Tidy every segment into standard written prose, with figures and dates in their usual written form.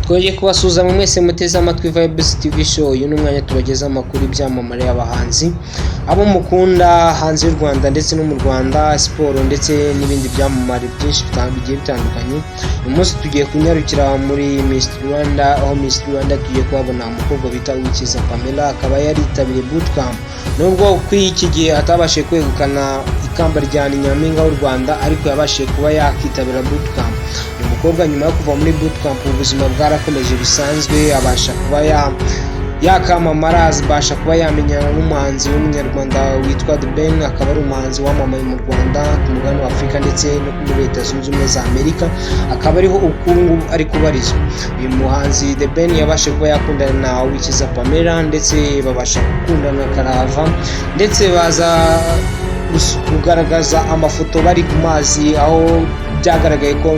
Twongeye kubasuhuza mu mwese muteze amatwi Vibes TV show. Uyu ni umwanya tubageza amakuru ibyamamare y'abahanzi abo mukunda hanze y'u Rwanda ndetse no mu Rwanda, siporo ndetse n'ibindi byamamare byinshi bigiye bitandukanye. Uyu munsi tugiye kunyarukira muri Miss Rwanda, aho Miss Rwanda tugiye kuhabona umukobwa bita Uwikiza Pamela, akaba yaritabiriye bootcamp. Nubwo kuri iki gihe atabashije kwegukana ikamba rya Nyampinga w'u Rwanda, ariko yabashije kuba yakitabira bootcamp. Uyu mukobwa nyuma yo kuva muri bootcamp ubuzima bwarakomeje bisanzwe, abasha kuba yakamamara, abasha kuba yamenyana n'umuhanzi w'umunyarwanda witwa The Ben. Akaba ari umuhanzi wamamaye mu Rwanda, ku mugabane wa Afurika ndetse no muri Leta Zunze Ubumwe za Amerika, akaba ariho ukungu ari kubarizwa. Uyu muhanzi The Ben yabashe kuba yakundana na Uwikiza Pamela, ndetse babasha gukundana karahava, ndetse baza kugaragaza amafoto bari ku mazi, aho byagaragaye ko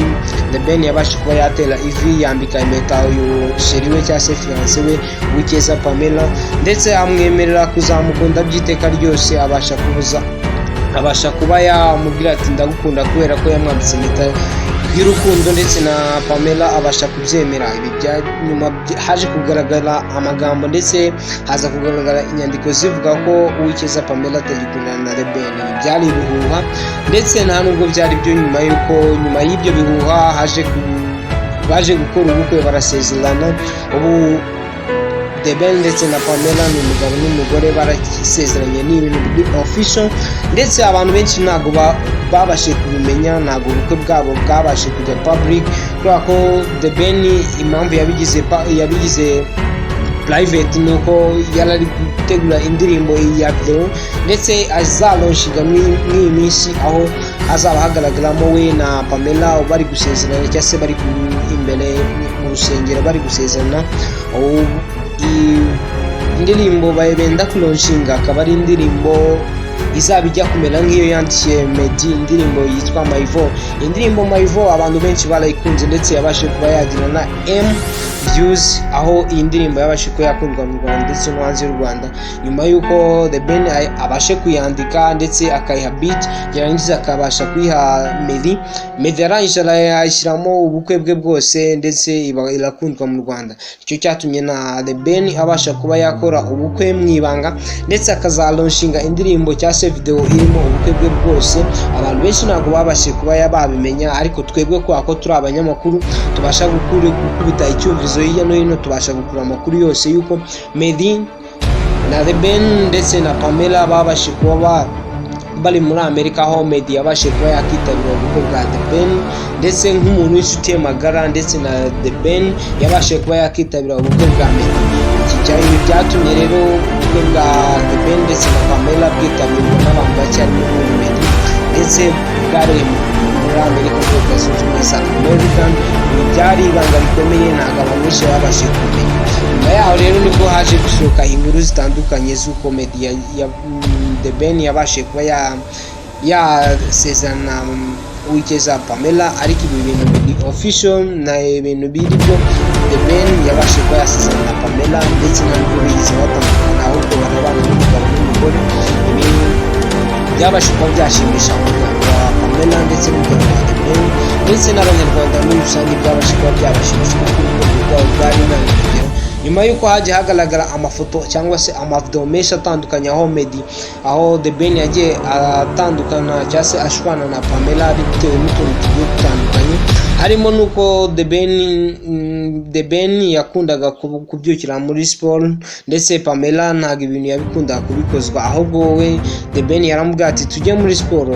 The Ben yabashe kuba yatera ivi, yambika impeta uyu sheri we cyangwa se fiance we Uwikiza Pamela, ndetse amwemerera kuzamukunda by'iteka ryose. Abasha kuba yamubwira ati ndagukunda kubera ko yamwambitse impeta y'urukundo, ndetse na Pamela abasha kubyemera. Ibi nyuma haje kugaragara amagambo, ndetse haza kugaragara inyandiko zivuga ko Uwikiza Pamela atagikundana na The Ben. Ibi byari ibihuha, ndetse nta nubwo byari byo. Nyuma y'ibyo bihuha baje gukora ubukwe, barasezerana. Ubu The Ben ndetse na Pamela ni umugabo n'umugore, barasezeranye, ni ibintu biri official, ndetse abantu benshi ntago babashe kubimenya, ntago ubukwe bwabo bwabashe kujya public, kubera ko The Ben impamvu yabigize private nuko yarari gutegura indirimbo ya video, ndetse azalonshiga mw'iyi minsi, aho azaba hagaragaramo we na Pamela bari gusezerana, cyangwa se bari imbere mu rusengero bari gusezerana. Indirimbo benda kulonshinga akaba ari indirimbo izaba ijya kumera nk'iyo yandikiye Meddy, indirimbo yitwa Maivo. Indirimbo Maivo abantu benshi barayikunze, ndetse yabashe kuba yagira na views, aho iyi ndirimbo yabashe kuba yakundwa mu Rwanda ndetse no hanze y'u Rwanda, nyuma y'uko The Ben abashe kuyandika ndetse akayiha beat, yarangiza akabasha kuyiha Meddy arangije ayishyiramo ubukwe bwe bwose, ndetse irakundwa mu Rwanda. Icyo cyatumye na The Ben abasha kuba yakora ubukwe mu ibanga, ndetse akazalonshinga indirimbo cyangwa se video irimo ubukwe bwe bwose. Abantu benshi ntabwo babashe kuba babimenya, ariko twebwe ko turi abanyamakuru tubasha gukubita icyumvizo hirya no hino, tubasha gukura amakuru yose yuko Meddy na The Ben ndetse na Pamela babashe kuba bari muri Amerika, aho Meddy yabashe kuba yakitabira ubukwe bwa The Ben, ndetse nk'umuntu w'inshuti ye magara, ndetse na The Ben yabashe kuba yakitabira ubukwe bwa Meddy. Ibi byatumye rero ubukwe bwa The Ben ndetse na Pamela bwitabirwa n'abantu bake, harimo muri Meddy, ndetse bwari muri Amerika, muri Leta Zunze Ubumwe za Amerika. Ibi byari ibanga rikomeye, ntabwo abantu benshi babashe kumenya. Nyuma yaho rero nibwo haje gusohoka inkuru zitandukanye z'uko The Ben yabashe kuba yasezerana Uwikiza Pamela, ariko ibi bintu biri official, na ibintu biri byo. The Ben yabashe kuba yasezerana na Pamela, ndetse ntabwo bigeze batandukana, ahubwo barabana n'umugabo n'umugore. Ibi byabashe kuba byashimisha umuryango wa Pamela ndetse n'umuryango wa The Ben, ndetse n'abanyarwanda muri rusange. Byabashe kuba byabashimisha kuko urukundo rwabo rwari intangarugero. Nyuma y'uko hagiye hagaragara amafoto cyangwa se amavideo menshi atandukanye, aho The Ben yagiye atandukana cyangwa se ashwana na Pamela bitewe n'utuntu tugiye dutandukanye, harimo nuko The Ben yakundaga kubyukira muri siporo, ndetse Pamela ntabwo ibintu yabikundaga kubikozwa, ahubwo we The Ben yaramubwira ati tujye muri siporo,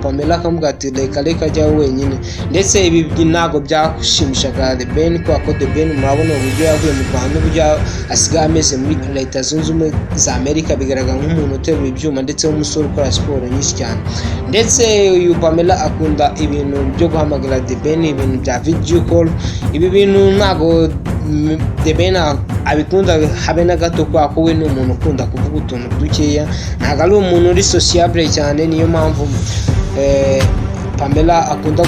Pamela akamubwira ati reka jya wenyine. Ndetse ibi ntabwo byashimishaga The Ben, kubera ko The Ben murabona uburyo yavuye mu Rwanda, uburyo asigaye ameze muri Leta Zunze Ubumwe za Amerika, bigaragara nk'umuntu uterura ibyuma, ndetse w'umusore ukora siporo nyinshi cyane. Ndetse uyu Pamela akunda ibintu byo guhamagara The Ben, ibintu bya video call. Ibi bintu ntabwo The Ben abikunda habe na gato, kubera ko we ni umuntu ukunda kuvuga utuntu dukeya, ntabwo ari umuntu uri sociable cyane. Niyo mpamvu Pamela akunda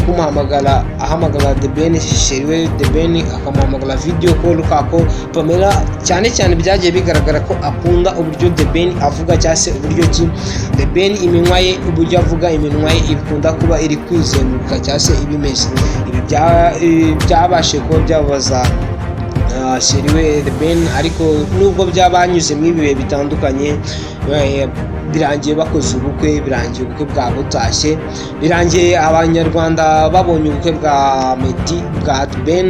ahamagara The Ben, sheri we The Ben akamuhamagara video call, kako Pamela cyane byagiye bigaragara ko akunda uburyo The Ben avuga, cyangwa se uburyo ki The Ben iminwa ye, uburyo avuga iminwa ye ikunda kuba iri kwizenguruka cyangwa se ibimeze. Ibi byabashe kuba byabaza na sheri we The Ben, ariko nubwo byabanyuze mu ibihe bitandukanye, birangiye bakoze ubukwe, birangiye ubukwe bwa butashye, birangiye abanyarwanda babonye ubukwe bwa Meddy, bwa The Ben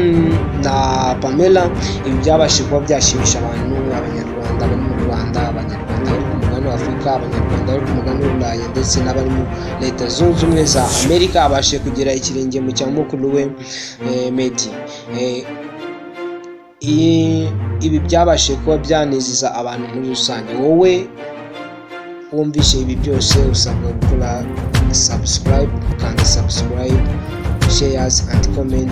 na Pamela. Ibi byabashije kuba byashimisha abantu, abanyarwanda bari mu Rwanda, abanyarwanda bari ku mugabane wa Afurika, abanyarwanda bari ku mugabane w'Uburayi ndetse n'abari mu Leta Zunze Ubumwe za Amerika, abashije kugira ikirenge mu cya mukuru we Meddy. Ibi byabashije kuba byanezeza abantu muri rusange. Wowe wumvishe ibi byose usabwa gukora subscribe, kandi subscribe, shares and comment.